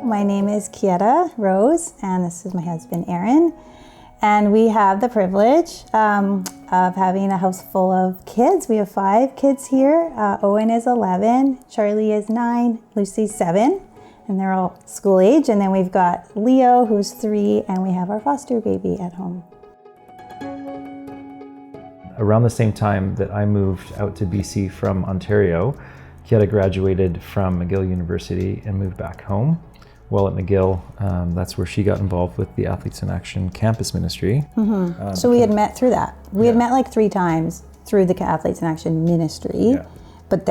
My name is Kveta Rose, and this is my husband, Aaron. And we have the privilege of having a house full of kids. We have 5 kids here. Owen is 11, Charlie is 9, Lucy's 7, and they're all school age. And then we've got Leo, who's 3, and we have our foster baby at home. Around the same time that I moved out to BC from Ontario, Kveta graduated from McGill University and moved back home. While at McGill, that's where she got involved with the Athletes in Action campus ministry. Mm-hmm. So we had met through that. We had met like 3 times through the Athletes in Action ministry. Yeah. But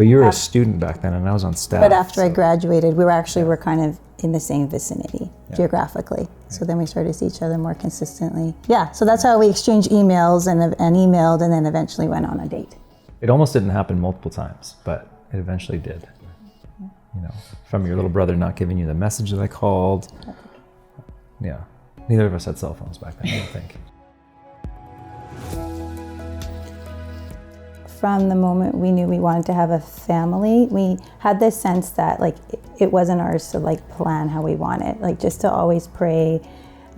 you were a student back then, and I was on staff. But after I graduated, we were kind of in the same vicinity geographically. So then we started to see each other more consistently. Yeah, so that's how we exchanged emails and emailed, and then eventually went on a date. It almost didn't happen multiple times, but it eventually did. You know, from your little brother not giving you the message that I called. Yeah, neither of us had cell phones back then, I don't think. From the moment we knew we wanted to have a family, we had this sense that like it wasn't ours to like plan how we want it, like just to always pray,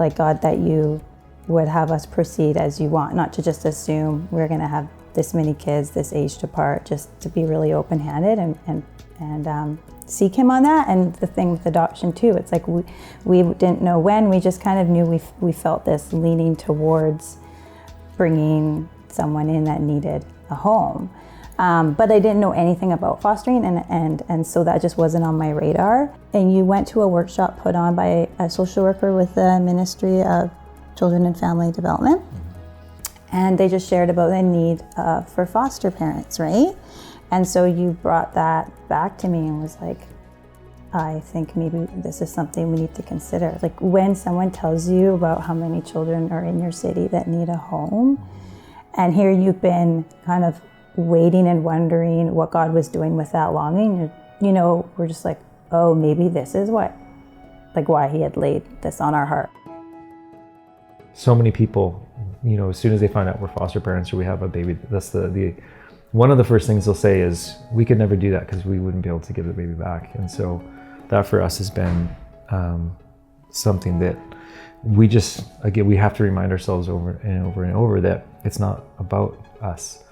like God, that you would have us proceed as you want, not to just assume we're going to have this many kids, this aged apart, just to be really open-handed and seek Him on that. And the thing with adoption too, it's like we didn't know when, we just kind of knew we felt this leaning towards bringing someone in that needed a home. But I didn't know anything about fostering, and so that just wasn't on my radar. And you went to a workshop put on by a social worker with the Ministry of Children and Family Development, and they just shared about the need for foster parents, right? And so you brought that back to me and was like, I think maybe this is something we need to consider. Like when someone tells you about how many children are in your city that need a home, and here you've been kind of waiting and wondering what God was doing with that longing, you know, we're just like, oh, maybe this is why He had laid this on our heart. So many people, you know, as soon as they find out we're foster parents or we have a baby, that's the one of the first things they'll say is, we could never do that because we wouldn't be able to give the baby back. And so that for us has been something that we have to remind ourselves over and over and over that it's not about us.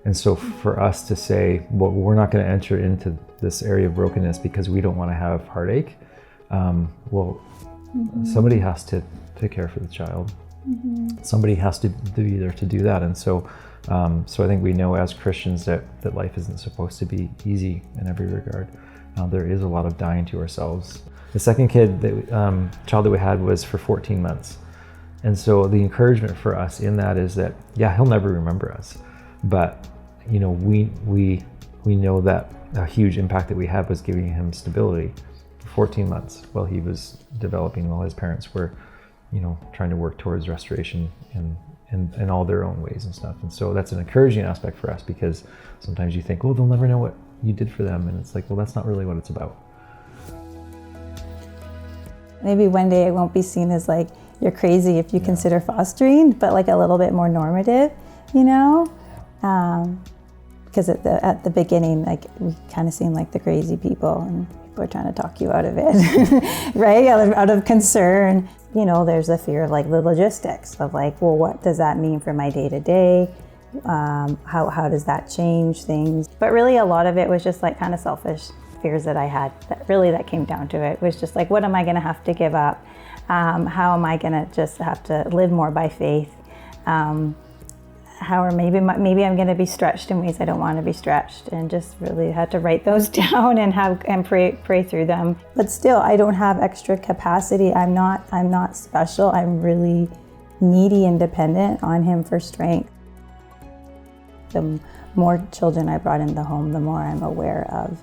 And so for us to say, well, we're not going to enter into this area of brokenness because we don't want to have heartache. Somebody has to take care for the child. Mm-hmm. Somebody has to be there to do that. And so I think we know as Christians that life isn't supposed to be easy in every regard. There is a lot of dying to ourselves. The second child that we had was for 14 months. And so the encouragement for us in that is that, yeah, he'll never remember us. But, you know, we know that a huge impact that we had was giving him stability for 14 months while he was developing, while his parents were, you know, trying to work towards restoration in all their own ways and stuff. And so that's an encouraging aspect for us, because sometimes you think, oh, they'll never know what you did for them. And it's like, well, that's not really what it's about. Maybe one day it won't be seen as like, you're crazy if you consider fostering, but like a little bit more normative, you know? Because at the beginning, like we kind of seem like the crazy people, and people are trying to talk you out of it, right? Out of concern. You know, there's a fear of like the logistics of like, well, what does that mean for my day to day? How does that change things? But really a lot of it was just like kind of selfish fears that I had, that came down to it was just like, what am I going to have to give up? How am I going to just have to live more by faith? Maybe I'm going to be stretched in ways I don't want to be stretched, and just really had to write those down and pray through them. But still, I don't have extra capacity. I'm not special. I'm really needy and dependent on Him for strength. The more children I brought in the home, the more I'm aware of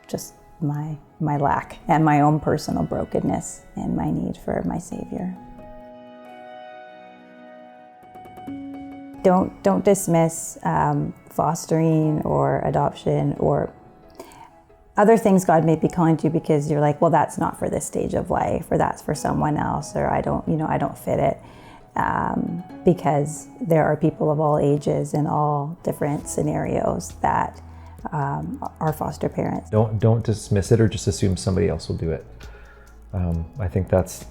just my lack and my own personal brokenness and my need for my Savior. Don't dismiss fostering or adoption or other things God may be calling to, because you're like, well, that's not for this stage of life, or that's for someone else, or I don't fit it. Because there are people of all ages in all different scenarios that our foster parents. Don't dismiss it or just assume somebody else will do it. I think that's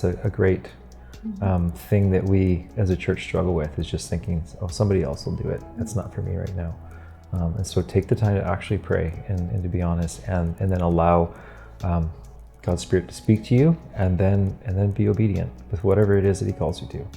a great thing that we as a church struggle with, is just thinking, oh, somebody else will do it. That's not for me right now. And so take the time to actually pray and to be honest, and then allow God's Spirit to speak to you, and then be obedient with whatever it is that He calls you to.